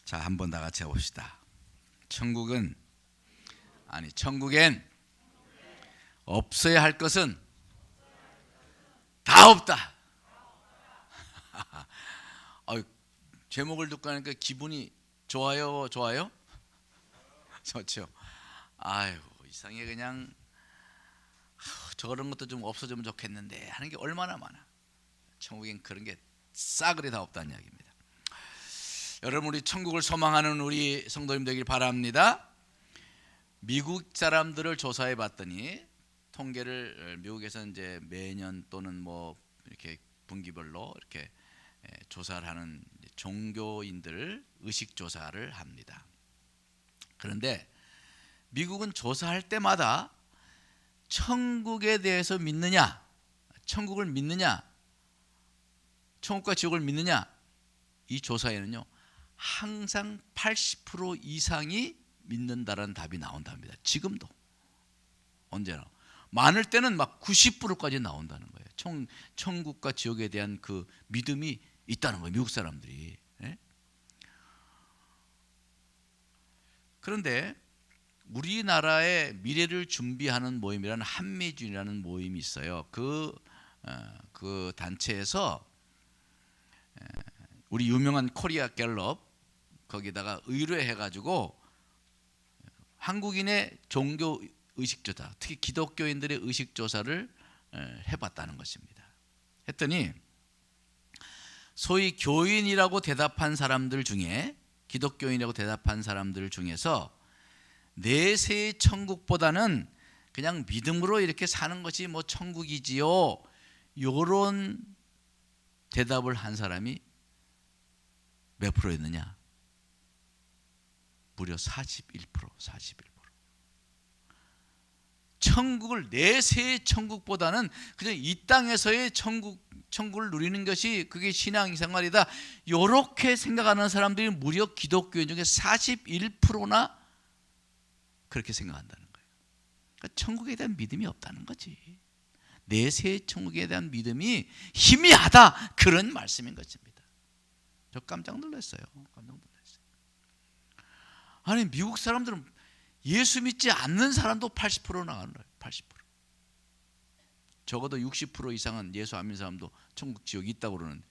자, 한번 다 같이 해봅시다. 천국엔 없어야 할 것은 다 없다. 제목을 듣고 하니까 기분이 좋아요? 좋죠. 아유, 이상해. 그냥 저런 것도 좀 없어지면 좋겠는데 하는 게 얼마나 많아. 천국엔 그런 게 싸그리 다 없다는 이야기입니다. 여러분, 우리 천국을 소망하는 우리 성도님 되길 바랍니다. 미국 사람들을 조사해 봤더니 통계를 미국에서 이제 매년 또는 뭐 이렇게 분기별로 이렇게 조사를 하는 종교인들 의식 조사를 합니다. 그런데 미국은 조사할 때마다 천국에 대해서 믿느냐, 천국을 믿느냐, 천국과 지옥을 믿느냐, 이 조사에는요 항상 80% 이상이 믿는다라는 답이 나온답니다. 지금도 언제나 많을 때는 막 90%까지 나온다는 거예요. 천국과 지옥에 대한 그 믿음이 있다는 거예요, 미국 사람들이. 그런데 우리나라의 미래를 준비하는 모임이라는 한미준이라는 모임이 있어요. 그 단체에서 우리 유명한 코리아 갤럽 거기다가 의뢰해가지고 한국인의 종교 의식조사, 특히 기독교인들의 의식조사를 해봤다는 것입니다. 했더니 소위 교인이라고 대답한 사람들 중에, 기독교인이라고 대답한 사람들 중에서 내세의 천국보다는 그냥 믿음으로 이렇게 사는 것이 뭐 천국이지요, 요런 대답을 한 사람이 몇 프로였느냐? 무려 41%. 천국을, 내세의 천국보다는 그냥 이 땅에서의 천국을 누리는 것이 그게 신앙생활이다, 이렇게 생각하는 사람들이 무려 기독교인 중에 41%나 그렇게 생각한다는 거예요. 그러니까 천국에 대한 믿음이 없다는 거지. 내세의 천국에 대한 믿음이 희미하다, 그런 말씀인 것입니다. 저 깜짝 놀랐어요. 아니, 미국 사람들은 예수 믿지 않는 사람도 80% 나가는 거예요. 80%. 적어도 60% 이상은 예수 안 믿는 사람도 천국 지옥이 있다고 그러는데,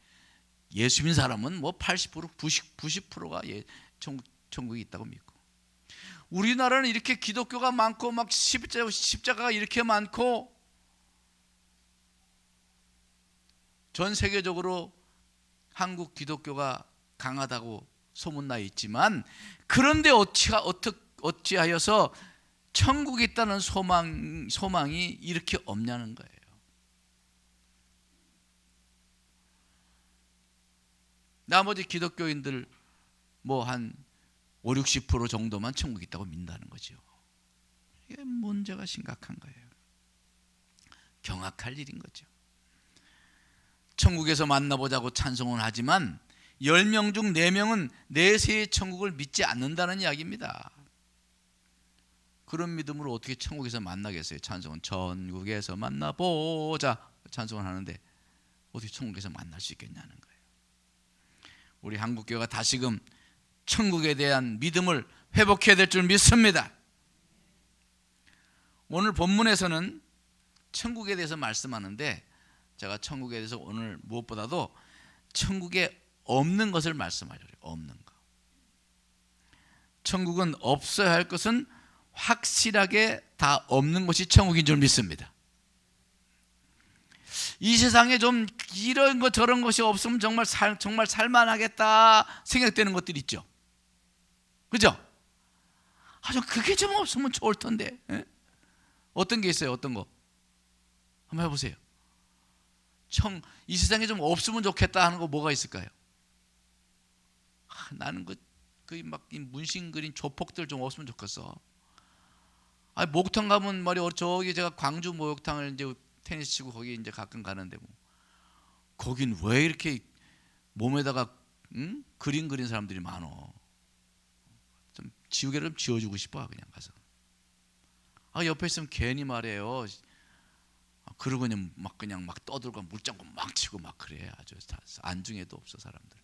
예수 믿는 사람은 뭐 80%, 90%가 천국이 있다고 믿고. 우리나라는 이렇게 기독교가 많고 막 십자가가 이렇게 많고 전 세계적으로 한국 기독교가 강하다고 소문나 있지만, 그런데 어찌하여서 천국이 있다는 소망이 이렇게 없냐는 거예요. 나머지 기독교인들 뭐 한 5, 60% 정도만 천국이 있다고 믿는다는 거죠. 이게 문제가 심각한 거예요. 경악할 일인 거죠. 천국에서 만나보자고 찬송은 하지만 10명 중 4명은 내세의 천국을 믿지 않는다는 이야기입니다. 그런 믿음으로 어떻게 천국에서 만나겠어요? 찬송은 천국에서 만나보자 찬송을 하는데 어떻게 천국에서 만날 수 있겠냐는 거예요. 우리 한국교회가 다시금 천국에 대한 믿음을 회복해야 될 줄 믿습니다. 오늘 본문에서는 천국에 대해서 말씀하는데, 제가 천국에 대해서 오늘 무엇보다도 천국에 없는 것을 말씀하려고 해요. 없는 거. 천국은 없어야 할 것은 확실하게 다 없는 것이 천국인 줄 믿습니다. 이 세상에 좀 이런 것 저런 것이 없으면 정말 살만하겠다 생각되는 것들이 있죠. 그죠? 좀 그게 좀 없으면 좋을 텐데. 어떤 게 있어요? 어떤 거? 한번 해보세요. 이 세상에 좀 없으면 좋겠다 하는 거 뭐가 있을까요? 나는 막 문신 그린 조폭들 좀 없으면 좋겠어. 목욕탕 가면 말이야, 저기 제가 광주 목욕탕을 이제 테니스 치고 거기 이제 가끔 가는데 뭐 거긴 왜 이렇게 몸에다가 그림 그린 사람들이 많어? 좀 지우개를 좀 지워주고 싶어 그냥 가서. 옆에 있으면 괜히 말해요. 그러고 그냥 막 떠들고 물장구 막 치고 막 그래. 아주 안중에도 없어 사람들.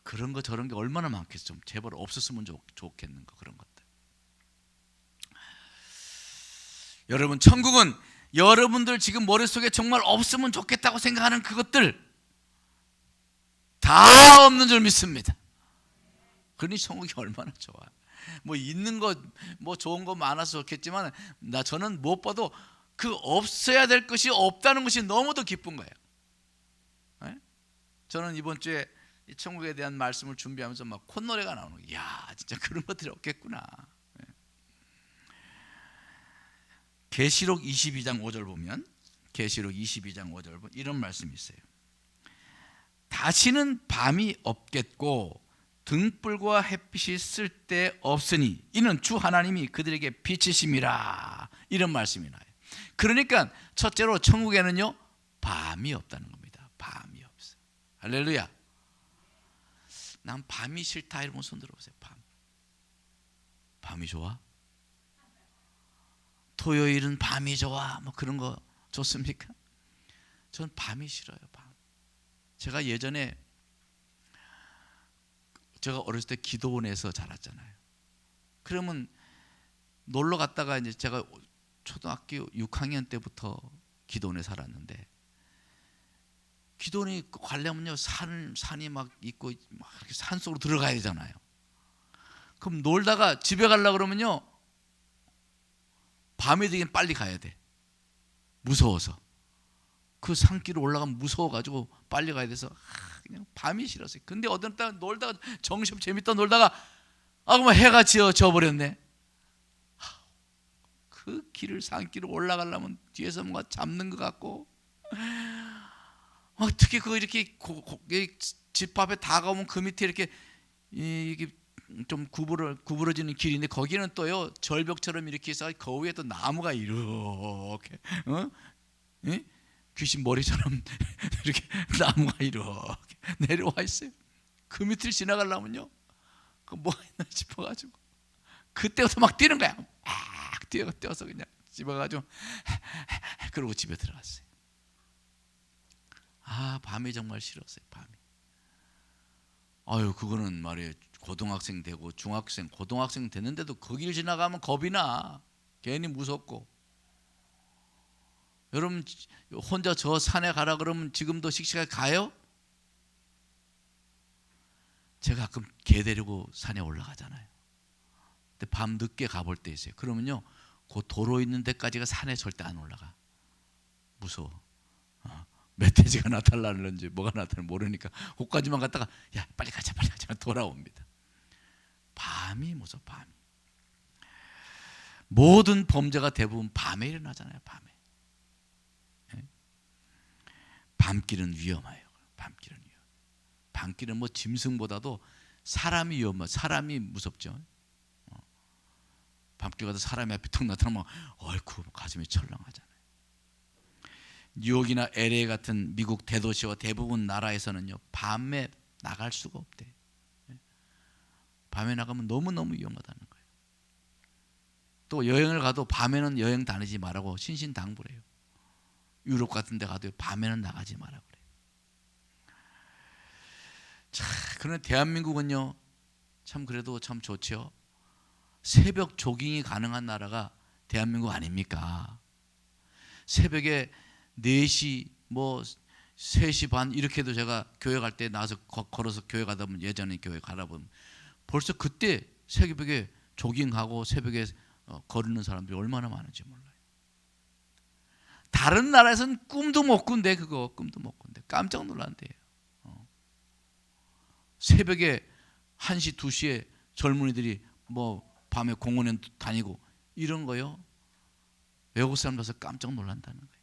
그런 거 저런 게 얼마나 많겠어. 좀 제발 없었으면 좋겠는 거, 그런 것들. 여러분, 천국은 여러분들 지금 머릿속에 정말 없으면 좋겠다고 생각하는 그것들 다 없는 줄 믿습니다. 그러니 천국이 얼마나 좋아. 뭐 있는 거 뭐 좋은 거 많아서 좋겠지만 저는 무엇보다도 그 없어야 될 것이 없다는 것이 너무도 기쁜 거예요. 네? 저는 이번 주에 이 천국에 대한 말씀을 준비하면서 막 콧노래가 나오는 거예요. 야, 진짜 그런 것들이 없겠구나. 네. 계시록 22장 5절 보면, 계시록 22장 5절 보면 이런 말씀이 있어요. 다시는 밤이 없겠고 등불과 햇빛이 쓸데없으니 이는 주 하나님이 그들에게 빛이심이라. 이런 말씀이 나요. 그러니까 첫째로 천국에는요, 밤이 없다는 겁니다. 밤이 없어. 할렐루야. 난 밤이 싫다 이러면 손 들어보세요. 밤이 좋아? 토요일은 밤이 좋아, 뭐 그런 거 좋습니까? 전 밤이 싫어요. 제가 예전에, 제가 어렸을 때 기도원에서 자랐잖아요. 그러면 놀러 갔다가 이제 제가 초등학교 6학년 때부터 기도원에 살았는데, 기도원이 가려면요 산이 막 있고 막 이렇게 산 속으로 들어가야 되잖아요. 그럼 놀다가 집에 가려고 그러면요 밤이 되긴 빨리 가야 돼. 무서워서. 그 산길을 올라가면 무서워가지고 빨리 가야 돼서 그냥 밤이 싫었어요. 근데 어떤 날 놀다가 정신없이 재밌다 놀다가 그러면 해가 져버렸네. 그 길을 산길을 올라가려면 뒤에서 뭔가 잡는 것 같고, 특히 그거 이렇게 집 앞에 다가오면 그 밑에 이렇게 이게 좀 구부러지는 길인데 거기는 또요 절벽처럼 이렇게 해서 그 위에 또 나무가 이렇게 귀신 머리처럼 이렇게 나무가 이렇게 내려와 있어요. 그 밑을 지나가려면요 그 뭐가 있나 싶어가지고 그때부터 막 뛰는 거야. 막 뛰어서 그냥 집에 가지고 그러고 집에 들어갔어요. 밤이 정말 싫었어요. 밤이. 그거는 말이에요. 고등학생 되고 중학생, 고등학생 됐는데도 거기를 지나가면 겁이 나. 괜히 무섭고. 여러분 혼자 저 산에 가라 그러면 지금도 씩씩하게 가요? 제가 가끔 개 데리고 산에 올라가잖아요. 근데 밤 늦게 가볼 때 있어요. 그러면요 그 도로 있는 데까지가 산에 절대 안 올라가. 무서워. 멧돼지가 나타나는지 뭐가 나타나는지 모르니까 거기까지만 갔다가 야 빨리 가자 돌아옵니다. 밤이 무서워. 밤이. 모든 범죄가 대부분 밤에 일어나잖아요. 밤에. 밤길은 위험해요. 밤길은 뭐 짐승보다도 사람이 위험해. 사람이 무섭죠. 밤길 가서 사람이 앞에 툭 나타나면 어이쿠 가슴이 철렁하잖아요. 뉴욕이나 LA 같은 미국 대도시와 대부분 나라에서는요 밤에 나갈 수가 없대. 밤에 나가면 너무너무 위험하다는 거예요. 또 여행을 가도 밤에는 여행 다니지 말라고 신신당부해요. 유럽 같은 데 가도 밤에는 나가지 말라고 그래요. 자, 그런데 대한민국은요 참 그래도 참 좋죠. 새벽 조깅이 가능한 나라가 대한민국 아닙니까? 새벽에 4시 뭐 3시 반 이렇게도 제가 교회 갈 때 나와서 걸어서 교회 가다 보면 예전에 교회 가다 보면 벌써 그때 새벽에 조깅하고 새벽에 거르는 사람들이 얼마나 많은지 몰라요. 다른 나라에서는 꿈도 못 꾼대. 꿈도 못 꾼대. 깜짝 놀란대요. 새벽에 1시 2시에 젊은이들이 뭐 밤에 공원에 다니고 이런 거요. 외국 사람 와서 깜짝 놀란다는 거예요.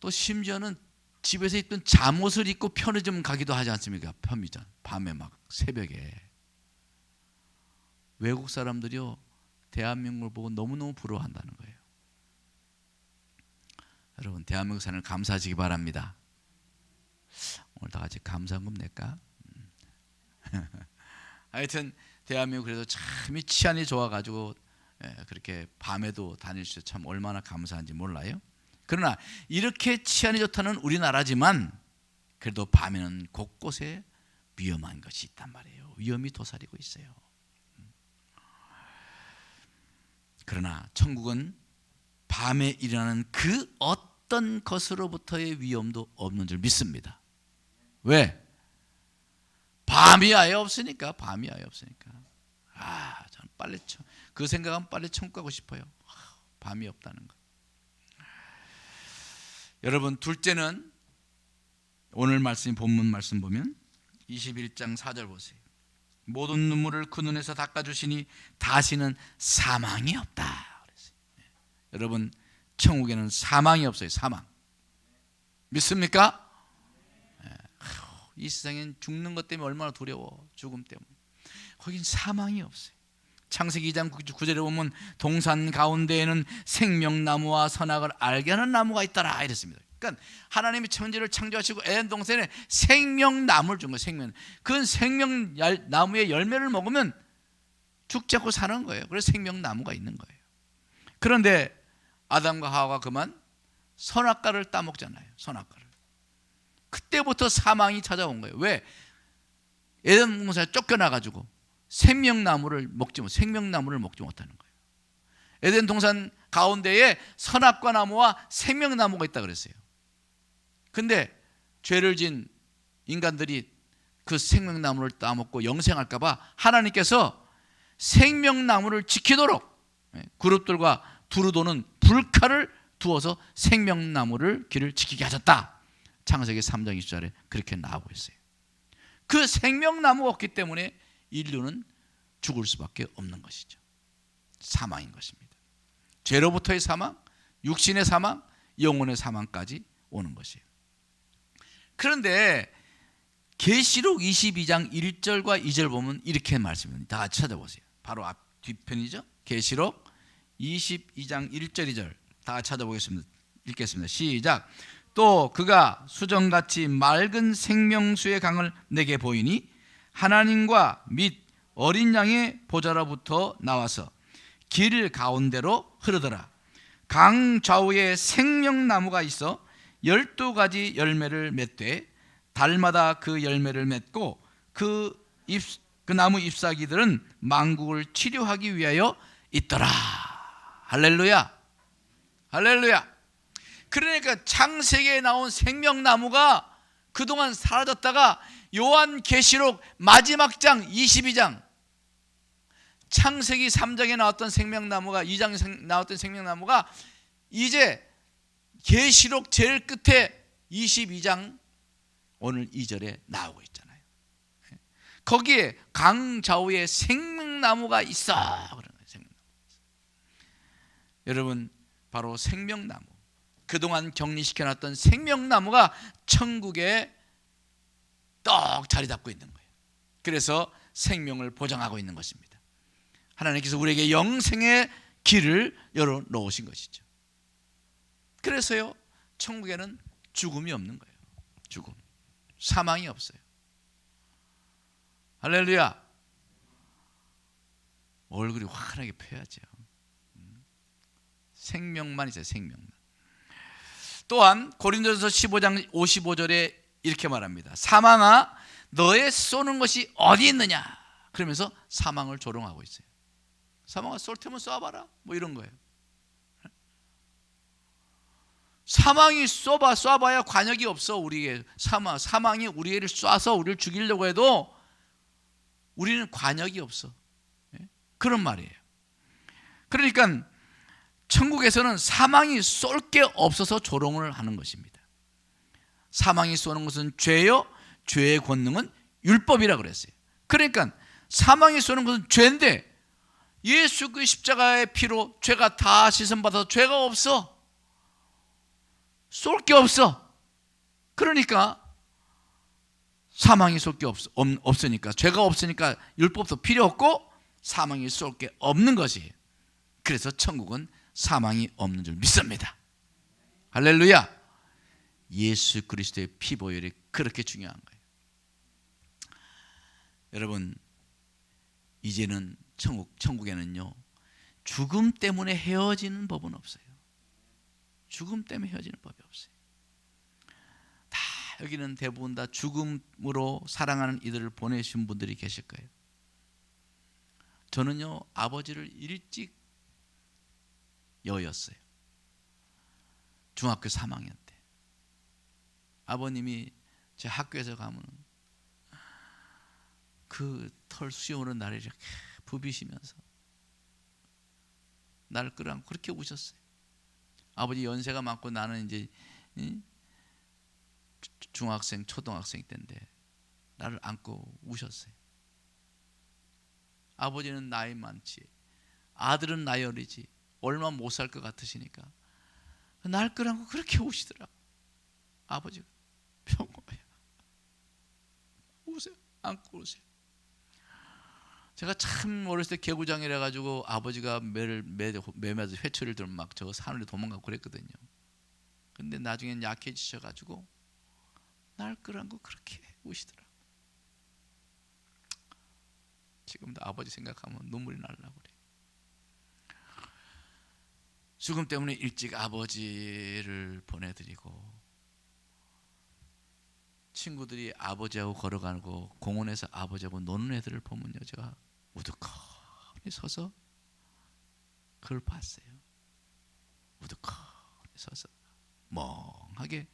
또 심지어는 집에서 입던 잠옷을 입고 편의점 가기도 하지 않습니까? 편의점 밤에 막 새벽에. 외국 사람들이요 대한민국을 보고 너무너무 부러워한다는 거예요. 여러분 대한민국 사는 감사하시기 바랍니다. 오늘 다 같이 감사 한금 낼까? 하여튼 대한민국 그래도 참 치안이 좋아가지고 그렇게 밤에도 다닐 수 참 얼마나 감사한지 몰라요. 그러나 이렇게 치안이 좋다는 우리나라지만 그래도 밤에는 곳곳에 위험한 것이 있단 말이에요. 위험이 도사리고 있어요. 그러나 천국은 밤에 일어나는 그 어떤 것으로부터의 위험도 없는 줄 믿습니다. 왜? 밤이 아예 없으니까. 밤이 아예 없으니까. 저는 빨리 그 생각하면 빨리 천국 가고 싶어요. 밤이 없다는 것. 여러분, 둘째는 오늘 말씀, 본문 말씀 보면 21장 4절 보세요. 모든 눈물을 그 눈에서 닦아주시니 다시는 사망이 없다. 여러분, 천국에는 사망이 없어요. 사망. 믿습니까? 이 세상엔 죽는 것 때문에 얼마나 두려워. 죽음 때문에. 거긴 사망이 없어요. 창세기 2장 9절에 보면 동산 가운데에는 생명나무와 선악을 알게 하는 나무가 있더라 이랬습니다. 그러니까 하나님이 천지를 창조하시고 에덴 동산에 생명나무를 준 거예요. 생명. 그 생명나무의 열매를 먹으면 죽지 않고 사는 거예요. 그래서 생명나무가 있는 거예요. 그런데 아담과 하와가 그만 선악과를 따먹잖아요. 선악과를. 그때부터 사망이 찾아온 거예요. 왜? 에덴 동산에 쫓겨나가지고 생명나무를 먹지 못하는 거예요. 에덴 동산 가운데에 선악과 나무와 생명나무가 있다 그랬어요. 근데 죄를 진 인간들이 그 생명나무를 따먹고 영생할까 봐 하나님께서 생명나무를 지키도록 그룹들과 두루 도는 불칼을 두어서 생명나무를 길을 지키게 하셨다. 창세기 3장 20절에 그렇게 나오고 있어요. 그 생명나무가 없기 때문에 인류는 죽을 수밖에 없는 것이죠. 사망인 것입니다. 죄로부터의 사망, 육신의 사망, 영혼의 사망까지 오는 것이에요. 그런데 계시록 22장 1절과 2절 보면 이렇게 말씀합니다. 다 같이 찾아보세요. 바로 앞 뒷편이죠. 계시록 22장 1절 2절 다 같이 찾아보겠습니다. 읽겠습니다. 시작. 또 그가 수정같이 맑은 생명수의 강을 내게 보이니 하나님과 및 어린 양의 보좌로부터 나와서 길 가운데로 흐르더라. 강 좌우에 생명나무가 있어 12가지 열매를 맺되 달마다 그 열매를 맺고 그 나무 잎사귀들은 만국을 치료하기 위하여 있더라. 할렐루야. 할렐루야. 그러니까 창세기에 나온 생명나무가 그동안 사라졌다가 요한계시록 마지막 장 22장 창세기 3장에 나왔던 생명나무가 2장에 나왔던 생명나무가 이제 계시록 제일 끝에 22장 오늘 2절에 나오고 있잖아요. 거기에 강 좌우에 생명나무가 있어. 여러분, 바로 생명나무, 그동안 격리시켜놨던 생명나무가 천국에 떡 자리 잡고 있는 거예요. 그래서 생명을 보장하고 있는 것입니다. 하나님께서 우리에게 영생의 길을 열어놓으신 것이죠. 그래서요, 천국에는 죽음이 없는 거예요. 죽음, 사망이 없어요. 할렐루야. 얼굴이 환하게 펴야죠. 생명만 있어요. 생명만. 또한 고린도전서 15장 55절에 이렇게 말합니다. 사망아, 너의 쏘는 것이 어디 있느냐? 그러면서 사망을 조롱하고 있어요. 사망아, 쏠 테면 쏴봐라, 뭐 이런 거예요. 사망이 쏴봐야 관역이 없어. 우리에게 사망이 우리를 쏴서 우리를 죽이려고 해도 우리는 관역이 없어. 그런 말이에요. 그러니까 천국에서는 사망이 쏠 게 없어서 조롱을 하는 것입니다. 사망이 쏘는 것은 죄요, 죄의 권능은 율법이라 그랬어요. 그러니까 사망이 쏘는 것은 죄인데 예수 그 십자가의 피로 죄가 다 씻음받아서 죄가 없어. 쏠 게 없어. 그러니까 사망이 쏠 게 없으니까, 죄가 없으니까 율법도 필요 없고 사망이 쏠 게 없는 것이에요. 그래서 천국은 사망이 없는 줄 믿습니다. 할렐루야. 예수 그리스도의 피 보혈이 그렇게 중요한 거예요. 여러분, 이제는 천국에는요, 죽음 때문에 헤어지는 법은 없어요. 죽음 때문에 헤어지는 법이 없어요. 다 여기는 대부분 다 죽음으로 사랑하는 이들을 보내신 분들이 계실 거예요. 저는요, 아버지를 일찍 여였어요. 중학교 3학년 때 아버님이 제 학교에서 가면 그 털 쑤여오는 날에 이렇게 부비시면서 나를 끌어안고 그렇게 우셨어요. 아버지 연세가 많고 나는 이제 중학생, 초등학생 때인데 나를 안고 우셨어요. 아버지는 나이 많지, 아들은 나이 어리지, 얼마 못 살 것 같으시니까 날 끌어안고 그렇게 우시더라고. 아버지가 평화야, 우세요. 안고 우세요. 제가 참 어렸을 때 개구장이라 가지고 아버지가 매마다 회초리를 들면 막 저 산으로 도망가고 그랬거든요. 근데 나중엔 약해지셔 가지고 날 끌어안고 그렇게 우시더라고. 지금도 아버지 생각하면 눈물이 나려고 그래. 죽음 때문에 일찍 아버지를 보내드리고, 친구들이 아버지하고 걸어가고 공원에서 아버지하고 노는 애들을 보면요, 제가 우두커니 서서 그걸 봤어요. 우두커니 서서 멍하게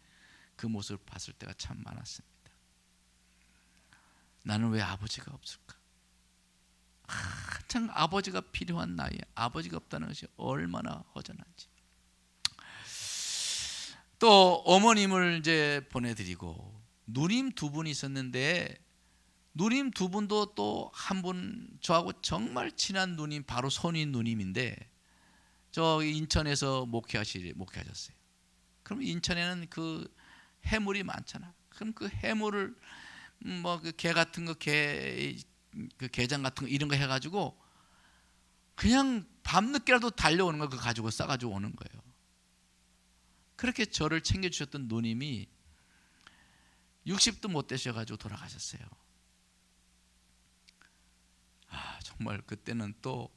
그 모습을 봤을 때가 참 많았습니다. 나는 왜 아버지가 없을까? 한창 아버지가 필요한 나이에 아버지가 없다는 것이 얼마나 허전한지. 또 어머님을 이제 보내드리고 누님 두 분이 있었는데, 누님 두 분도 또 한 분 저하고 정말 친한 누님, 바로 손인 누님인데 저 인천에서 목회하셨어요. 그럼 인천에는 그 해물이 많잖아. 그럼 그 해물을 뭐 그 게 같은 거, 그 게장 같은 거 이런 거 해가지고 그냥 밤늦게라도 달려오는 거, 그거 가지고 싸가지고 오는 거예요. 그렇게 저를 챙겨주셨던 누님이 60도 못 되셔가지고 돌아가셨어요. 정말 그때는 또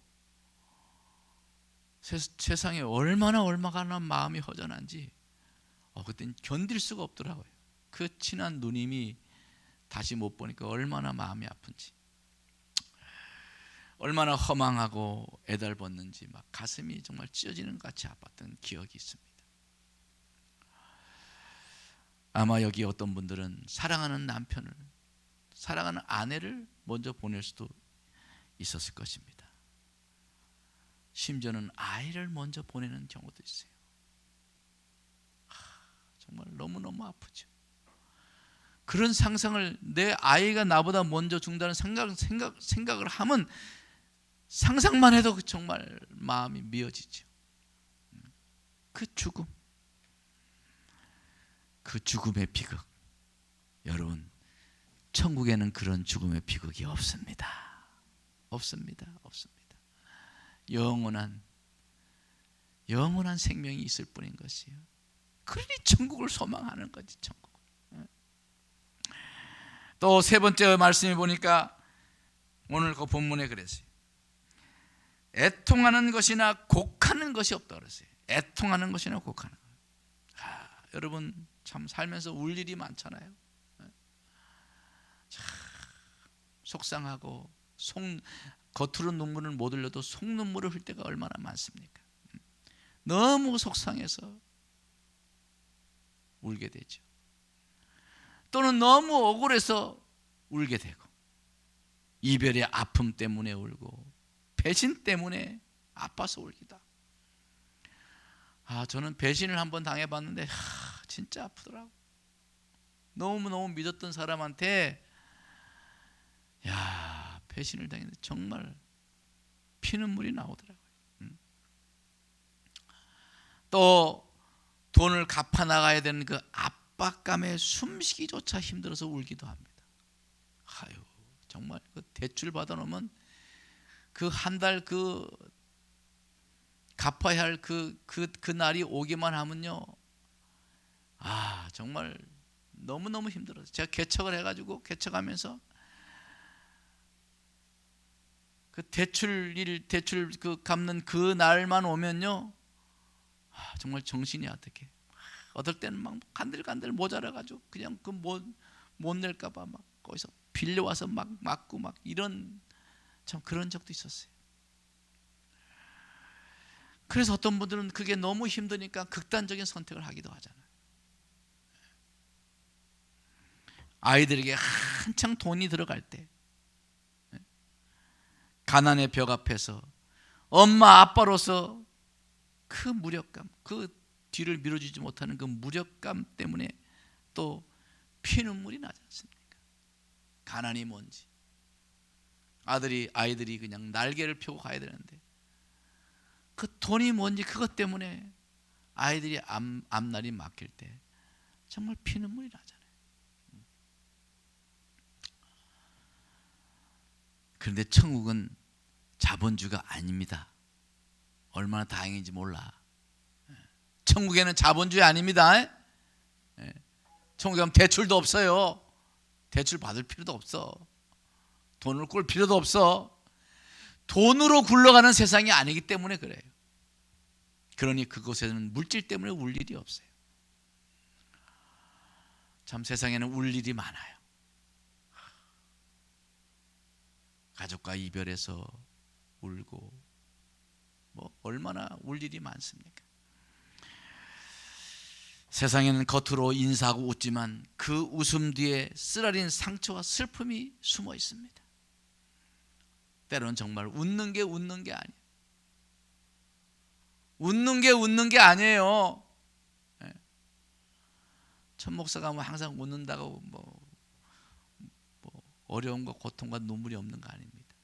세상에 얼마나 마음이 허전한지 그때는 견딜 수가 없더라고요. 그 친한 누님이 다시 못 보니까 얼마나 마음이 아픈지, 얼마나 허망하고 애달웠는지 막 가슴이 정말 찢어지는 것 같이 아팠던 기억이 있습니다. 아마 여기 어떤 분들은 사랑하는 남편을, 사랑하는 아내를 먼저 보낼 수도 있었을 것입니다. 심지어는 아이를 먼저 보내는 경우도 있어요. 정말 너무너무 아프죠. 그런 상상을, 내 아이가 나보다 먼저 죽는다는 생각을 하면 상상만 해도 정말 마음이 미어지죠. 그 죽음의 비극, 여러분, 천국에는 그런 죽음의 비극이 없습니다. 없습니다. 영원한 생명이 있을 뿐인 것이에요. 그러니 천국을 소망하는 거지, 천국. 또 세 번째 말씀에 보니까 오늘 그 본문에 그랬어요. 애통하는 것이나 곡하는 것이 없다 그랬어요. 애통하는 것이나 곡하는 것. 여러분 참 살면서 울 일이 많잖아요. 참 속상하고 겉으로 눈물을 못 흘려도 속눈물을 흘 때가 얼마나 많습니까? 너무 속상해서 울게 되죠. 또는 너무 억울해서 울게 되고, 이별의 아픔 때문에 울고, 배신 때문에 아파서 울기도 하고. 저는 배신을 한번 당해봤는데 진짜 아프더라고. 너무너무 믿었던 사람한테 배신을 당했는데 정말 피눈물이 나오더라고요. 또 돈을 갚아 나가야 되는 그 압박감에 숨쉬기조차 힘들어서 울기도 합니다. 정말 그 대출 받아놓으면 그 한 달 갚아야 할 그 날이 오기만 하면요, 정말 너무너무 힘들어요. 제가 개척을 해가지고 개척하면서 그 대출 그 갚는 그 날만 오면요, 정말 정신이 어떻게 어떨 때는 막 간들간들 모자라가지고 그냥 그 못 낼까봐 막 거기서 빌려와서 막 맞고 막 이런 참 그런 적도 있었어요. 그래서 어떤 분들은 그게 너무 힘드니까 극단적인 선택을 하기도 하잖아요. 아이들에게 한창 돈이 들어갈 때 가난의 벽 앞에서 엄마 아빠로서 그 무력감, 그 뒤를 밀어주지 못하는 그 무력감 때문에 또 피눈물이 나지 않습니까? 가난이 뭔지, 아이들이 그냥 날개를 펴고 가야 되는데 그 돈이 뭔지 그것 때문에 아이들이 앞날이 막힐 때 정말 피눈물이 나잖아요. 그런데 천국은 자본주의가 아닙니다. 얼마나 다행인지 몰라. 천국에는 자본주의 아닙니다. 천국에 가면 대출도 없어요. 대출 받을 필요도 없어. 돈을 꿀 필요도 없어. 돈으로 굴러가는 세상이 아니기 때문에 그래요. 그러니 그곳에는 물질 때문에 울 일이 없어요. 참 세상에는 울 일이 많아요. 가족과 이별해서 울고 뭐 얼마나 울 일이 많습니까? 세상에는 겉으로 인사하고 웃지만 그 웃음 뒤에 쓰라린 상처와 슬픔이 숨어 있습니다. 때로는 정말 웃는 게 아니에요. 웃는 게 아니에요. 천 목사가 뭐 항상 웃는다고 뭐 어려움과 고통과 눈물이 없는 거 아닙니다.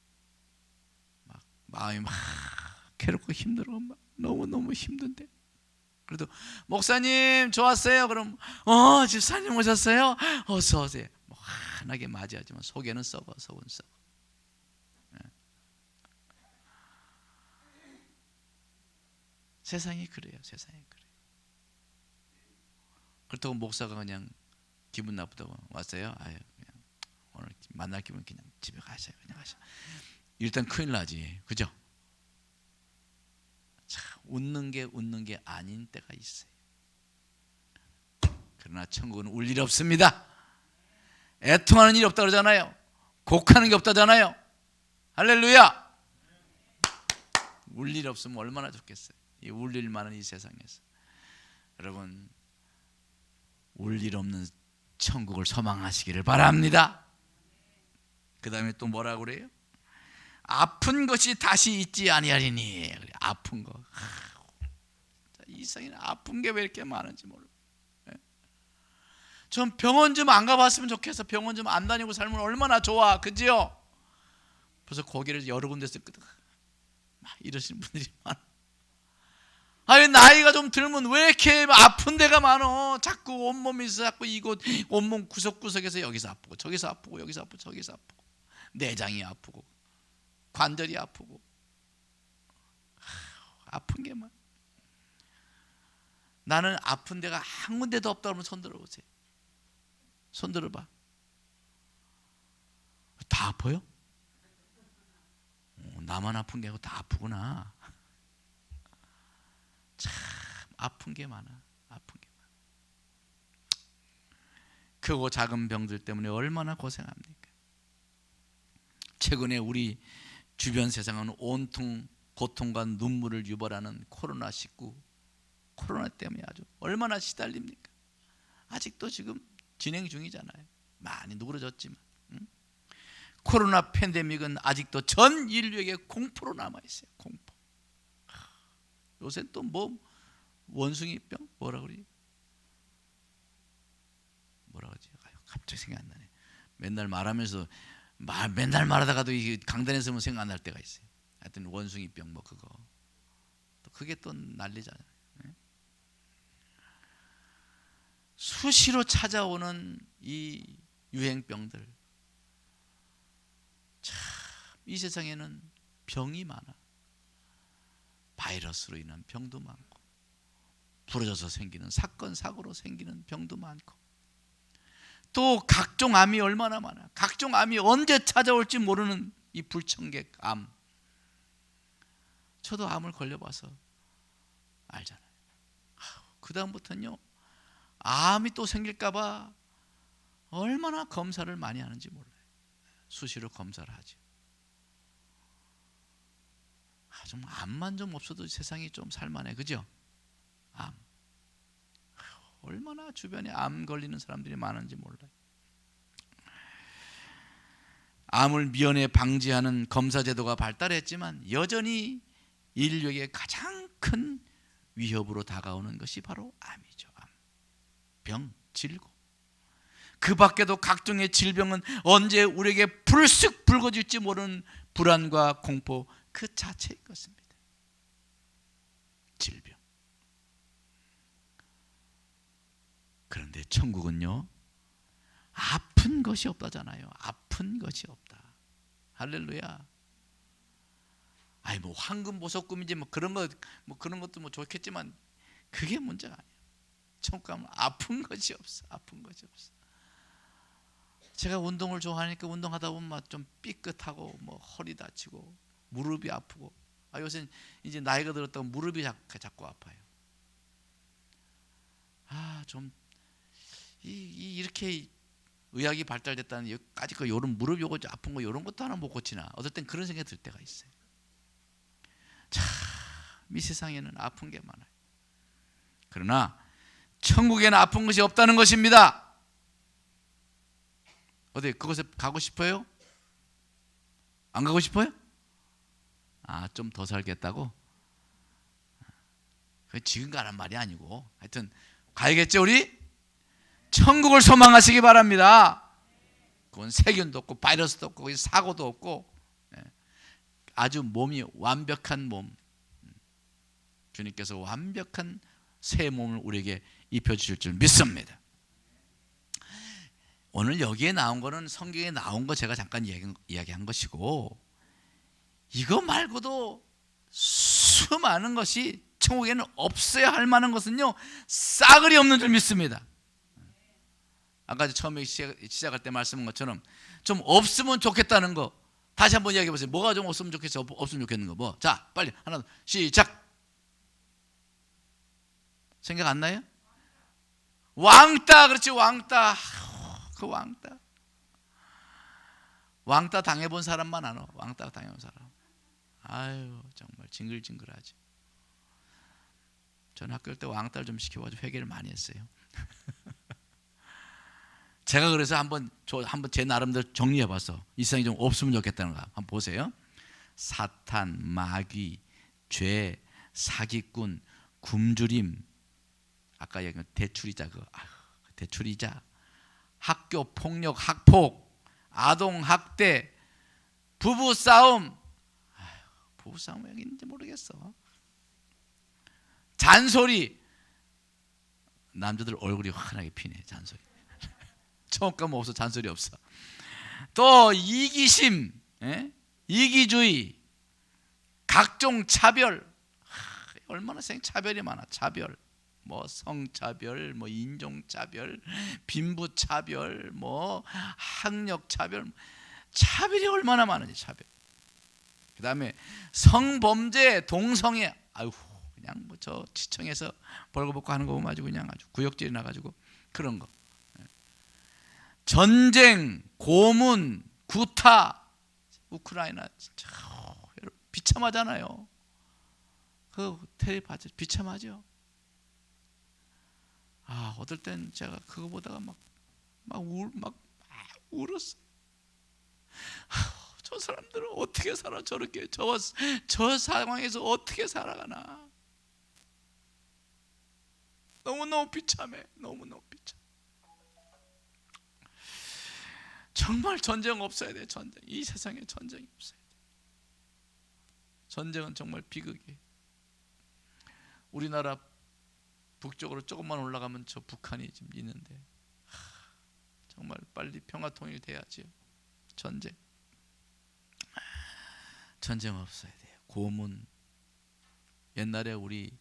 막 마음이 막 괴롭고 힘들어, 막 너무 힘든데. 그래도 목사님 좋았어요. 그럼 집사님 오셨어요? 어서 오세요. 뭐 환하게 맞이하지만 속에는 썩어. 세상이 그래요. 그렇다고 목사가 그냥 기분 나쁘다고 왔어요? 아유, 그냥 오늘 만날 기분 그냥 집에 가셔요. 그냥 가셔. 일단 큰일 나지, 그죠? 참, 웃는 게 아닌 때가 있어요. 그러나 천국은 울 일이 없습니다. 애통하는 일이 없다 그러잖아요. 곡하는 게 없다잖아요. 할렐루야. 울 일 없으면 얼마나 좋겠어요. 이 울 일 많은 이 세상에서 여러분 울 일 없는 천국을 소망하시기를 바랍니다. 그 다음에 또 뭐라고 그래요? 아픈 것이 다시 있지 아니하리니. 아픈 거. 이 세상에는 아픈 게 왜 이렇게 많은지 몰라. 전 병원 좀 안 가봤으면 좋겠어. 병원 좀 안 다니고 살면 얼마나 좋아, 그지요? 벌써 고개를 여러 군데서 끄덕 이러시는 분들이 많아. 아니 나이가 좀 들면 왜 이렇게 아픈 데가 많어? 자꾸 온몸에서 자꾸 이곳 온몸 구석구석에서 여기서 아프고 저기서 아프고 여기서 아프고 저기서 아프고 내장이 아프고 관절이 아프고 아픈 게 많아. 나는 아픈 데가 한 군데도 없다 그러면 손 들어보세요. 손 들어봐. 다 아파요? 나만 아픈 게 아니고 다 아프구나. 참 아픈 게 많아. 크고 작은 병들 때문에 얼마나 고생합니까? 최근에 우리 주변 세상은 온통 고통과 눈물을 유발하는 코로나19 코로나 때문에 아주 얼마나 시달립니까? 아직도 지금 진행 중이잖아요. 많이 누그러졌지만 코로나 팬데믹은 아직도 전 인류에게 공포로 남아있어요. 공포. 요새 또 뭐 원숭이병 뭐라 그러지? 갑자기 생각 안 나네. 맨날 말하면서 맨날 말하다가도 강단에서 보면 생각 안 날 때가 있어요. 하여튼 원숭이병 뭐 그거 또 그게 또 난리잖아요. 수시로 찾아오는 이 유행병들. 참 이 세상에는 병이 많아. 바이러스로 인한 병도 많고 부러져서 생기는 사건 사고로 생기는 병도 많고 또 각종 암이 얼마나 많아. 각종 암이 언제 찾아올지 모르는 이 불청객 암. 저도 암을 걸려봐서 알잖아요. 그 다음부터는요 암이 또 생길까봐 얼마나 검사를 많이 하는지 몰라요. 수시로 검사를 하죠. 좀 암만 좀 없어도 세상이 좀 살만해, 그죠? 암. 얼마나 주변에 암 걸리는 사람들이 많은지 몰라요. 암을 미연에 방지하는 검사 제도가 발달했지만 여전히 인류에게 가장 큰 위협으로 다가오는 것이 바로 암이죠. 암. 병, 질고. 그 밖에도 각종의 질병은 언제 우리에게 불쑥 불거질지 모르는 불안과 공포 그 자체인 것입니다. 질병. 그런데 천국은요, 아픈 것이 없다잖아요. 아픈 것이 없다. 할렐루야. 아니 뭐 황금 보석금이지 뭐 그런 것도 뭐 좋겠지만 그게 문제가 아니에요. 천국 가면 아픈 것이 없어. 아픈 것이 없어. 제가 운동을 좋아하니까 운동하다 보면 막 좀 삐끗하고 뭐 허리 다치고 무릎이 아프고, 요새 이제 나이가 들었다고 무릎이 자꾸 아파요. 좀 이렇게 의학이 발달됐다는 까짓 거 요런 무릎 요거 아픈 거 요런 것도 하나 못 고치나, 어떨 땐 그런 생각이 들 때가 있어요. 참 이 세상에는 아픈 게 많아요. 그러나 천국에는 아픈 것이 없다는 것입니다. 어디 그곳에 가고 싶어요? 안 가고 싶어요? 좀 더 살겠다고? 지금 가란 말이 아니고 하여튼 가야겠죠 우리? 천국을 소망하시기 바랍니다. 그건 세균도 없고 바이러스도 없고 사고도 없고 아주 몸이 완벽한 몸, 주님께서 완벽한 새 몸을 우리에게 입혀주실 줄 믿습니다. 오늘 여기에 나온 거는 성경에 나온 거 제가 잠깐 이야기한 것이고, 이거 말고도 수많은 것이 천국에는 없어야 할 만한 것은요 싸그리 없는 줄 믿습니다. 아까 처음에 시작할 때 말씀한 것처럼 좀 없으면 좋겠다는 거 다시 한번 이야기해 보세요. 뭐가 좀 없으면 좋겠어? 없으면 좋겠는 거 뭐? 자, 빨리 하나 시작. 생각 안 나요? 왕따. 그렇지, 왕따. 그 왕따 당해본 사람만 아나. 왕따 당해본 사람. 정말 징글징글하지. 전 학교 때 왕따를 좀 시켜가지고 회개를 많이 했어요. 제가 그래서 한번 제 나름대로 정리해봤어. 이 세상에 좀 없으면 좋겠다는 거 한번 보세요. 사탄, 마귀, 죄, 사기꾼, 굶주림, 아까 얘기한 대출이자 대출이자, 학교 폭력, 학폭, 아동 학대, 부부 싸움. 부부 싸움 왜 여기 있는지 모르겠어. 잔소리. 남자들 얼굴이 환하게 피네. 잔소리. 처음 가면 없어. 잔소리 없어. 또 이기심, 이기주의, 각종 차별. 얼마나 차별이 많아. 차별. 뭐 성차별, 뭐 인종차별, 빈부차별, 뭐 학력차별, 차별이 얼마나 많은지. 차별. 그 다음에 성범죄, 동성애. 그냥 뭐 저 지청에서 벌거벗고 하는 거 보면 아주 그냥 아주 구역질이 나가지고 그런 거. 전쟁, 고문, 구타. 우크라이나 진짜 여러분 비참하잖아요. 그 텔레파지 비참하죠. 어떨 땐 제가 그거 보다가 막 울었어. 저 사람들은 어떻게 살아? 저렇게 저 상황에서 어떻게 살아가나? 너무너무 비참해. 너무너무 비참. 정말 전쟁 없어야 돼. 전쟁. 이 세상에 전쟁이 없어야 돼. 전쟁은 정말 비극이에요. 우리나라 북쪽으로 조금만 올라가면 저 북한이 지금 있는데 정말 빨리 평화 통일이 돼야지요. 전쟁 없어야 돼요. 고문. 옛날에 우리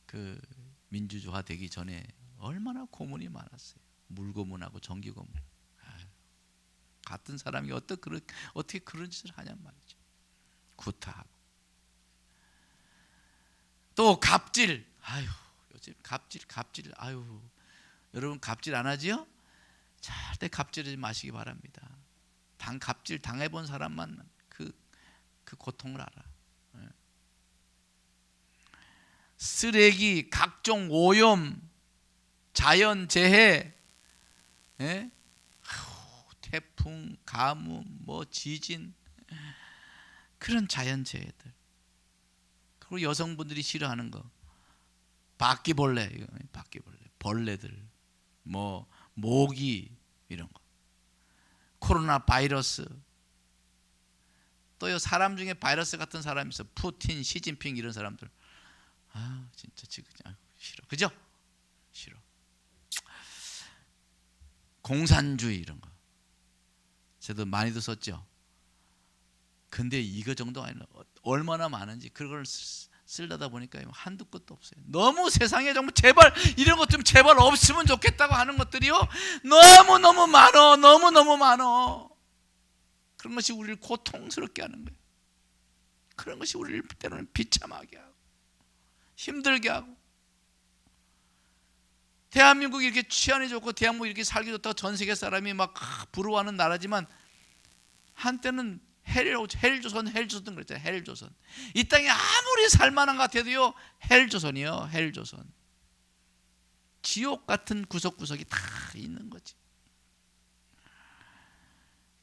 그 민주주화 되기 전에 얼마나 고문이 많았어요. 물고문하고 전기고문. 같은 사람이 어떻게 그런 짓을 하냔 말이죠. 구타하고. 또 갑질. 요즘 갑질. 여러분 갑질 안 하지요? 절대 갑질하지 마시기 바랍니다. 갑질 당해본 사람만 그 고통을 알아. 쓰레기, 각종 오염, 자연재해, 태풍, 가뭄, 지진, 그런 자연재해들. 그리고 여성분들이 싫어하는 거, 바퀴벌레, 벌레들, 모기 이런 거, 코로나 바이러스. 또요, 사람 중에 바이러스 같은 사람이 있어. 푸틴, 시진핑 이런 사람들. 진짜 지금 싫어. 그죠? 싫어. 공산주의 이런 거. 저도 많이도 썼죠. 근데 이거 정도 아니라 얼마나 많은지 그걸 쓰려다 보니까 한두 끝도 없어요. 너무 세상에 정말 제발 이런 것 좀 제발 없으면 좋겠다고 하는 것들이요, 너무너무 많어. 너무너무 많어. 그런 것이 우리를 고통스럽게 하는 거예요. 그런 것이 우리를 때로는 비참하게 하고 힘들게 하고. 대한민국이 이렇게 치안이 좋고 대한민국이 이렇게 살기 좋다고 전 세계 사람이 막 부러워하는 나라지만, 한때는 헬조선 그랬잖아요. 헬조선. 이 땅에 아무리 살만한 것 같아도요, 헬조선이요. 헬조선. 지옥 같은 구석구석이 다 있는 거지.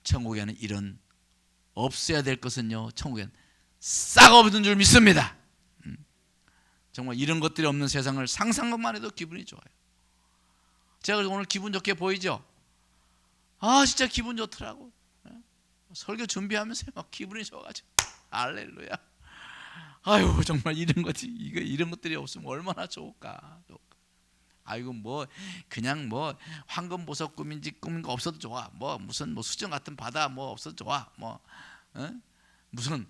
천국에는 이런 없어야 될 것은요, 천국에는 싹 없는 줄 믿습니다. 정말 이런 것들이 없는 세상을 상상만 해도 기분이 좋아요. 제가 오늘 기분 좋게 보이죠? 진짜 기분 좋더라고. 설교 준비하면서 막 기분이 좋아가지고 할렐루야. 아유, 정말 이런 것들이 없으면 얼마나 좋을까. 아이고, 그냥 황금 보석 꾸민 거 없어도 좋아. 무슨 수정 같은 바다 없어도 좋아. 무슨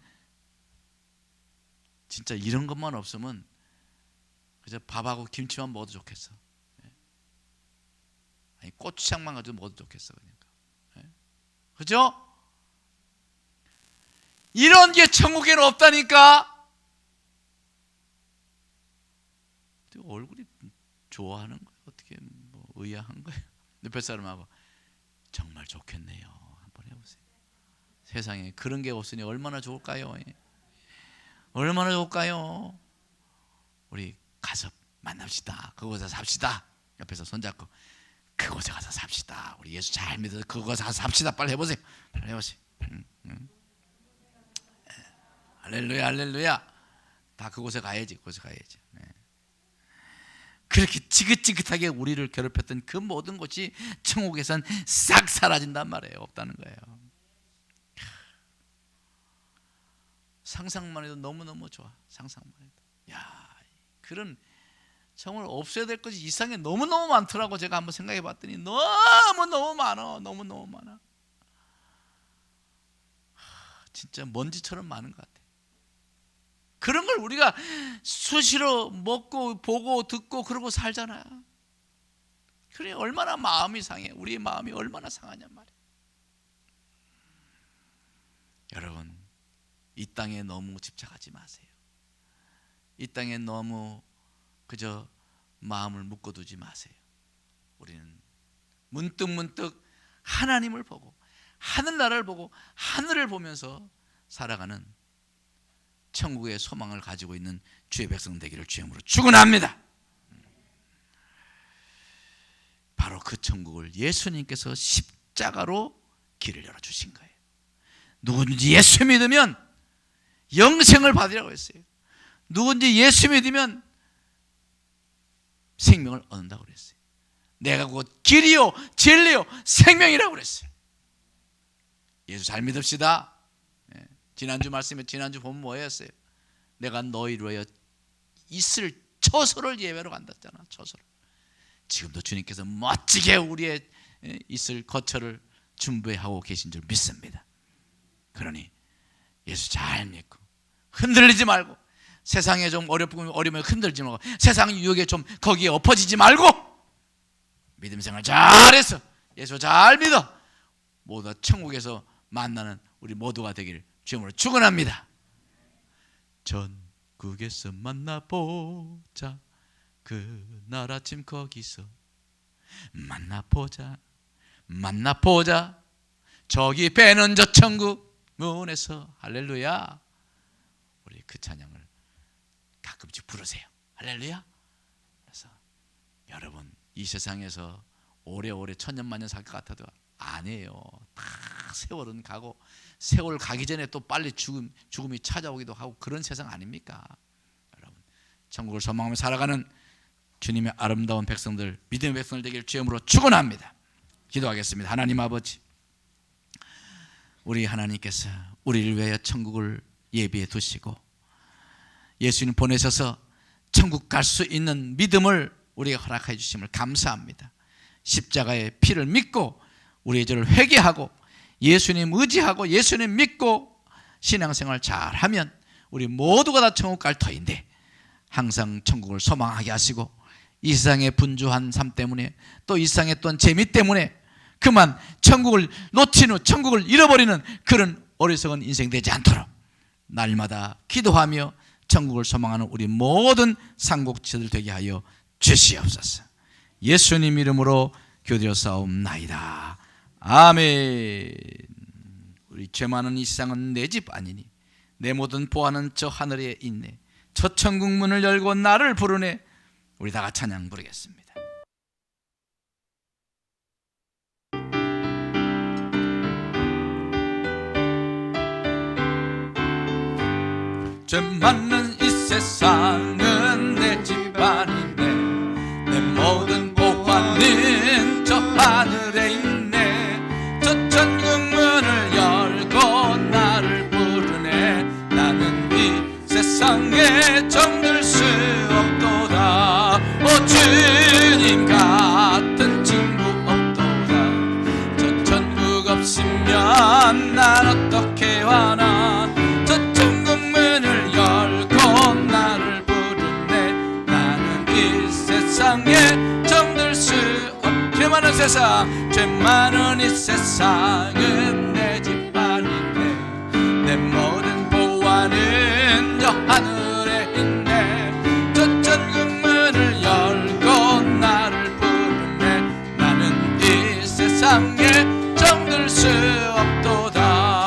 진짜 이런 것만 없으면 그저 밥하고 김치만 먹어도 좋겠어. 아니, 고추장만 가지고 먹어도 좋겠어. 그러니까. 그죠? 이런 게 천국에는 없다니까. 얼굴이 좋아하는 거예요. 어떻게 의아한 거예요. 옆에 사람하고 정말 좋겠네요. 한번 해보세요. 세상에 그런 게 없으니 얼마나 좋을까요? 얼마나 좋을까요? 우리 가서 만납시다. 그곳에서 삽시다. 옆에서 손잡고 그곳에 가서 삽시다. 우리 예수 잘 믿어서 그곳에 가서 삽시다. 빨리 해보세요. 빨리 해보세요. 할렐루야, 할렐루야. 다 그곳에 가야지. 그곳에 가야지. 그렇게 지긋지긋하게 우리를 괴롭혔던 그 모든 것이 천국에선 싹 사라진단 말이에요. 없다는 거예요. 상상만 해도 너무너무 좋아. 상상만 해도. 그런 정말 없어야 될 것이 이 세상에 너무너무 많더라고. 제가 한번 생각해 봤더니 너무너무 많아. 너무너무 많아. 진짜 먼지처럼 많은 것 같아. 그런 걸 우리가 수시로 먹고 보고 듣고 그러고 살잖아요. 그래, 얼마나 마음이 상해. 우리의 마음이 얼마나 상하냔 말이에요. 여러분, 이 땅에 너무 집착하지 마세요. 이 땅에 너무 그저 마음을 묶어두지 마세요. 우리는 문득문득 하나님을 보고 하늘나라를 보고 하늘을 보면서 살아가는 천국의 소망을 가지고 있는 주의 백성 되기를 주님으로 축원합니다. 바로 그 천국을 예수님께서 십자가로 길을 열어주신 거예요. 누구든지 예수 믿으면 영생을 받으라고 했어요. 누구든지 예수 믿으면 생명을 얻는다고 그랬어요. 내가 곧 길이요 진리요 생명이라고 그랬어요. 예수 잘 믿읍시다. 지난주 말씀에 지난주 본문 뭐였어요? 내가 너희를 위하여 있을 처소를 예배로 간다잖아. 처소를. 지금도 주님께서 멋지게 우리의 있을 거처를 준비하고 계신 줄 믿습니다. 그러니 예수 잘 믿고 흔들리지 말고, 세상에 좀 어려우면 흔들지 말고, 세상 유혹에 좀 거기에 엎어지지 말고 믿음 생활 잘해서 예수 잘 믿어 모두 천국에서 만나는 우리 모두가 되기를 주님으로 축원합니다. 전국에서 만나보자 그날 아침 거기서 만나보자 만나보자 저기 배는 저 천국 문에서. 할렐루야. 우리 그 찬양을 가끔씩 부르세요. 할렐루야. 그래서 여러분 이 세상에서 오래오래 천년만년 살 것 같아도 아니에요. 다 세월은 가고 세월 가기 전에 또 빨리 죽음이 찾아오기도 하고 그런 세상 아닙니까? 여러분 천국을 소망하며 살아가는 주님의 아름다운 백성들, 믿음의 백성들 되길 주님으로 축원합니다. 기도하겠습니다. 하나님 아버지, 우리 하나님께서 우리를 위하여 천국을 예비해 두시고 예수님 보내셔서 천국 갈 수 있는 믿음을 우리에게 허락해 주심을 감사합니다. 십자가의 피를 믿고 우리의 죄를 회개하고 예수님 의지하고 예수님 믿고 신앙생활 잘하면 우리 모두가 다 천국 갈 터인데 항상 천국을 소망하게 하시고 이 세상의 분주한 삶 때문에 또 이 세상의 어떤 재미 때문에 그만 천국을 놓친 후 천국을 잃어버리는 그런 어리석은 인생 되지 않도록 날마다 기도하며 천국을 소망하는 우리 모든 상곡지들 되게 하여 주시옵소서. 예수님 이름으로 기도드렸사옵나이다. 아멘. 우리 죄 많은 이 세상은 내 집 아니니 내 모든 보화는 저 하늘에 있네. 저 천국 문을 열고 나를 부르네. 우리 다 같이 찬양 부르겠습니다. 죄 많은 이 세상은 내 집안이네. 내 모든 보화는 저 하늘에 있네. 저 천국 문을 열고 나를 부르네. 나는 이 세상에 정들 수 없도다. 오 주님 같은 친구 없도다. 저 천국 없으면 난 어떻게 하나. 저 천국 문을 열고 나를 부르네. 나는 이 세상에 정들 수 없. 죄 많은 세상, 죄 많은 이 세상은 내 집안이네. 내 모든 보화는 저 하늘에 있네. 저 천국 문을 열고 나를 부르네. 나는 이 세상에 정들 수 없도다.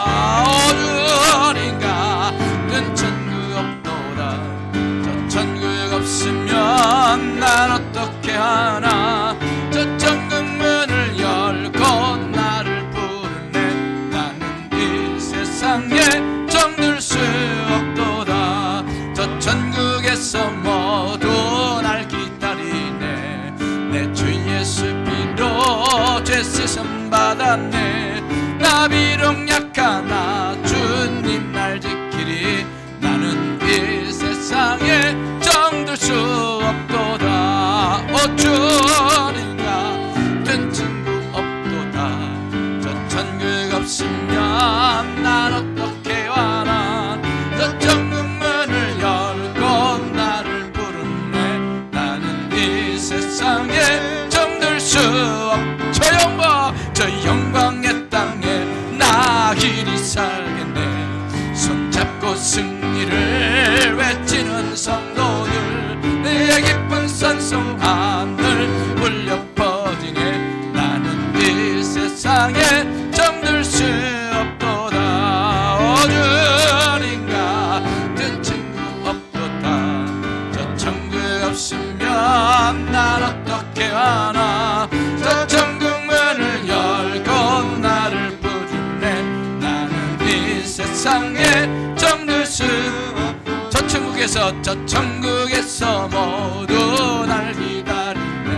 없으면 난 어떻게 하나. 저 천국 문을 열고 나를 부르네. 나는 이 세상에 정들 수 없도다. 저 천국에서 모두 날 기다리네. 내 주 예수 피로 죄 씻음 받았네. 나 비록 약하나 주님 날 지키리. 나는 이 세상에 정들 수 없도다. 오 주님 같은 친구 없도다. 저 천국 없으면 난 어떻게 하나. 저 천국 문을 열고 나를 부르네. 나는 이 세상에 정들 수 없. 저 영광의 땅에 나 길이 살겠네. 손잡고 승리를 외치는 성도들, 내 기쁜 찬송 하늘 울려 퍼지네. 나는 이 세상에 정들 수 없도다. 오 주님 같은 친구 없도다. 저 천국 없으면 난 어떻게 하나. 저 천국 문을 열고 나를 부르네. 나는 이 세상에 정들 수. 저 천국에서 모두 날 기다리네.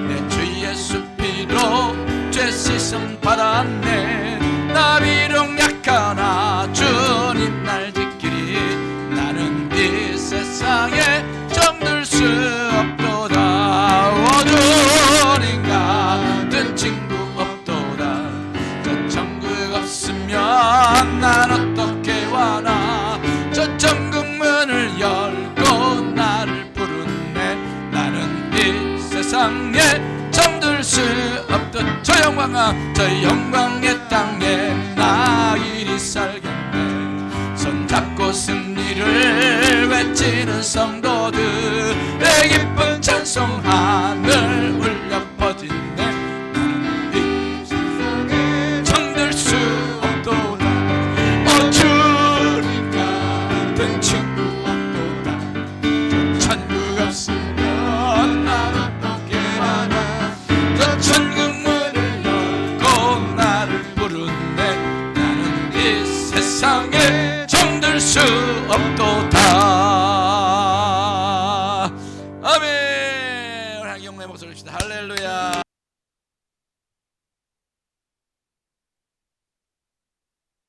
내 주 예수 피로 죄 씻음 받았네. 나 비록 약하나 주님 날 지키리. 나는 이 세상에 정들 수 없도다. 오 주님 같은 친구 없도다. 저 천국 없으면 난 어떻게 하나. 저 천국 문을 열고 나를 부르네. 나는 이 세상에 정들 수 없던 저 영광의 땅에 나 이리 살겠네. 손잡고 승리를 외치는 성도들, 내 기쁜 찬송 하늘 울려 퍼진 할렐루야.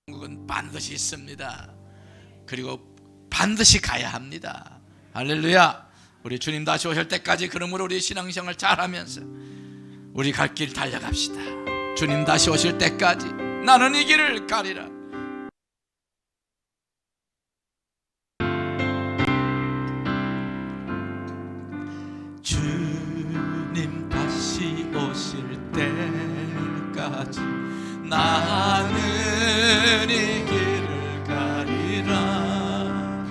천국은 반드시 있습니다. 그리고 반드시 가야 합니다. 할렐루야. 우리 주님 다시 오실 때까지 그러므로 우리 신앙생활 잘하면서 우리 갈 길 달려갑시다. 주님 다시 오실 때까지 나는 이 길을 가리라. 주님 다시 오실 때까지 나는 이 길을 가리라.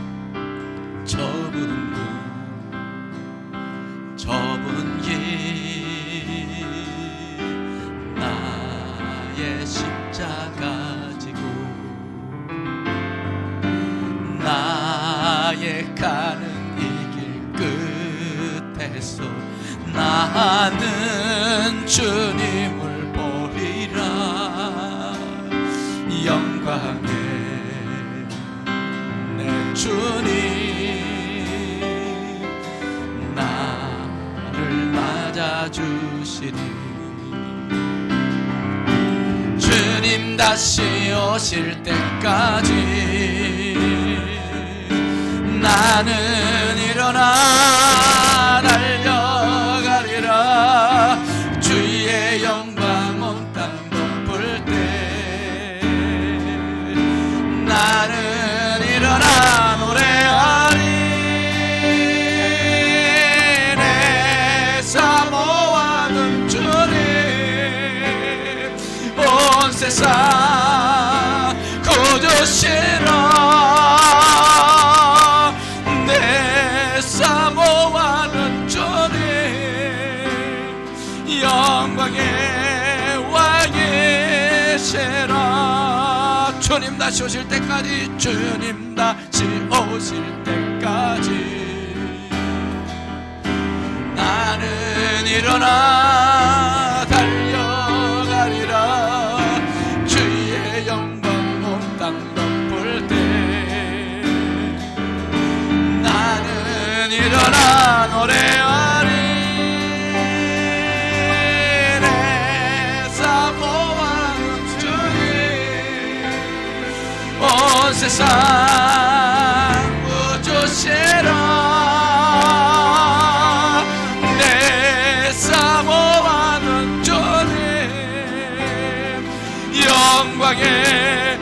좁은 길 나의 십자가 지고 나의 가는 이 길 끝에서 나는 주님을 보리라. 영광의 내 주님 나를 맞아주시리. 주님 다시 오실 때까지 나는 일어나 달려가리라. 주의 영광 온 땅 덮을 때 나는 일어나 노래하리. 내 사모하는 주님 온 세상 구주시라. 내 사모하는 주님 영광의 왕이시라. 주님 다시 오실 때까지 주님 다시 오실 때까지 나는 일어나 달려가리라. 주의 영광 온 땅 덮을 때 나는 일어나 노래하리. 내 사모하는 주님 온 세상 구주시라. 내 사모하는 주님 영광의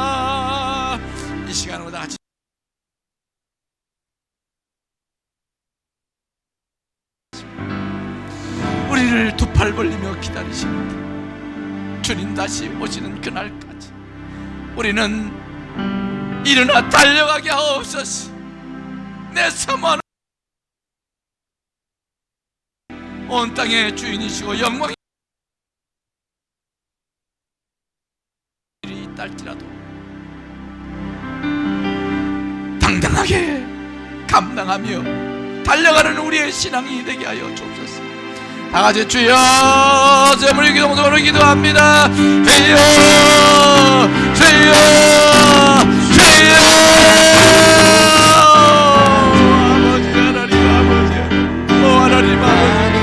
왕이시라. 이 시간으로 다 같이 우리를 두 팔 벌리며 기다리십니다. 주님 다시 오시는 그날까지 우리는 일어나 달려가게 하옵소서. 내 사모하는 온 땅의 주인이시고 영광이 있달지라도 당당하게 감당하며 달려가는 우리의 신앙이 되게 하여 주옵소서. 다같이 주여 제물의 기도문으로 기도합니다. 주여 주여 주여. 아버지 하나님 아버지 하나님 아버지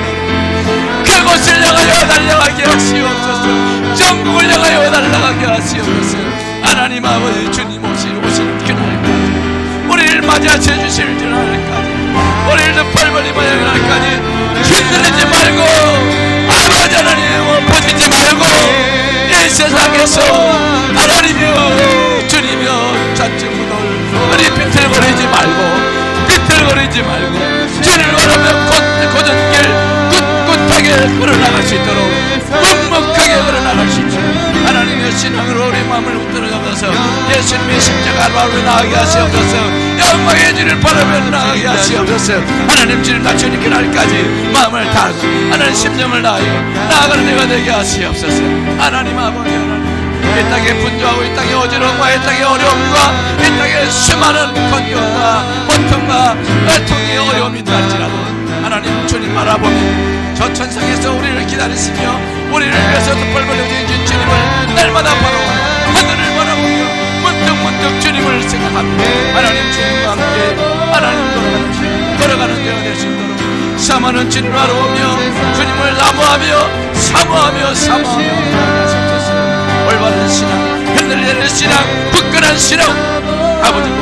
그곳을 향하여 달려가게 하시옵소서. 전국을 향하여 달려가게 하시옵소서. 하나님 아버지 주님 오시는 그날까지 우리를 맞이하셔 주실 그날까지 우리를 두 팔 벌리며 향하날까지 흔들리지 말고 아버지 하나님 엎어지지 말고 이 세상에서 하나님이여 주님이여 잔치무들 우리 비틀거리지 말고 주를 바라며 곧은 길 꿋꿋하게 걸어나갈 수 있도록 묵묵하게 걸어나갈 수 있도록 하나님의 신앙으로 우리 마음을 붙들어 잡아서 예수님의 십자가로 나가게 하시옵소서. 영광의 주를 바라며 나가게 하시옵소서. 하나님 주님 낮추니 그날까지 마음을 다하고 하나님 심정을 다하여 나아가는 내가 되게 하시옵소서. 하나님 아버지 하나님 이 땅에 분주하고 이 땅에 어지러움과 이 땅에 어려움과 이 땅에 수많은 건경과 고통과 애통의 어려움이 있다할지라도 하나님 주님 바라보며 저 천상에서 우리를 기다리시며 우리를 위해서 두 팔 벌려 주신 주님을 날마다 바라보며 하늘을 바라보며 문득 문득 주님을 생각합니다. 하나님 주님과 함께 하나님 걸어가는 데가 될 수 있도록 사모하는 주님을 바라보며 주님을 사모하며 나아가시옵소서. 올바른 신앙, 흔들리는 신앙, 굳건한 신앙, 아버지고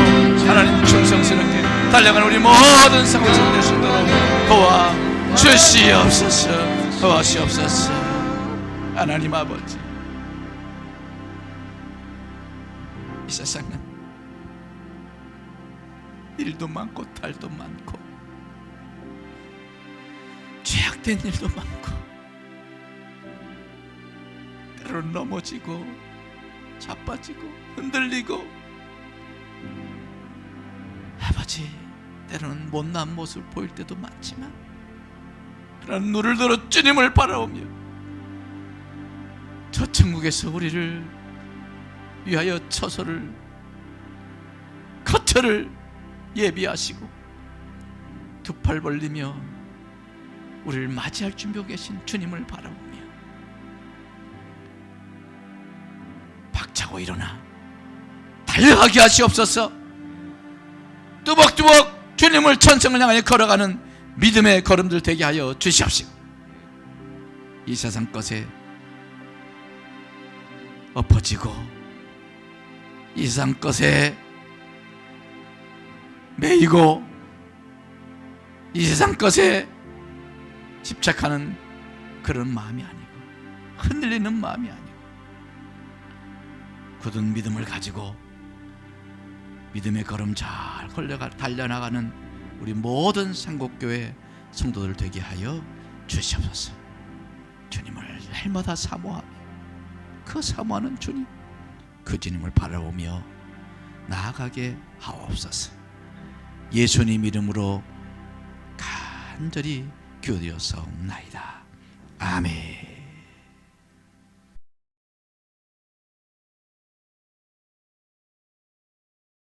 하나님 충성스럽게 달려가는 우리 모든 상황에서 될 수 있도록 도와주시옵소서. 하나님 아버지, 이 세상은 일도 많고 탈도 많고 죄악된 일도 많고 때로는 넘어지고 자빠지고 흔들리고 아버지 때로는 못난 모습을 보일 때도 많지만 그런 눈을 들어 주님을 바라오며 저 천국에서 우리를 위하여 처소를 거처를 예비하시고 두 팔 벌리며 우리를 맞이할 준비하고 계신 주님을 바라보며 박차고 일어나 달려가게 하시옵소서. 뚜벅뚜벅 주님을 천성을 향하여 걸어가는 믿음의 걸음들 되게 하여 주시옵시고 이 세상 것에 엎어지고 이 세상 것에 매이고 이 세상 것에 집착하는 그런 마음이 아니고 흔들리는 마음이 아니고 굳은 믿음을 가지고 믿음의 걸음 잘 달려나가는 우리 모든 상곡교회 성도들 되게 하여 주시옵소서. 주님을 날마다 사모하며 그 사모하는 주님, 그 주님을 바라보며 나아가게 하옵소서. 예수님 이름으로 간절히 기도드렸사옵나이다. 아멘.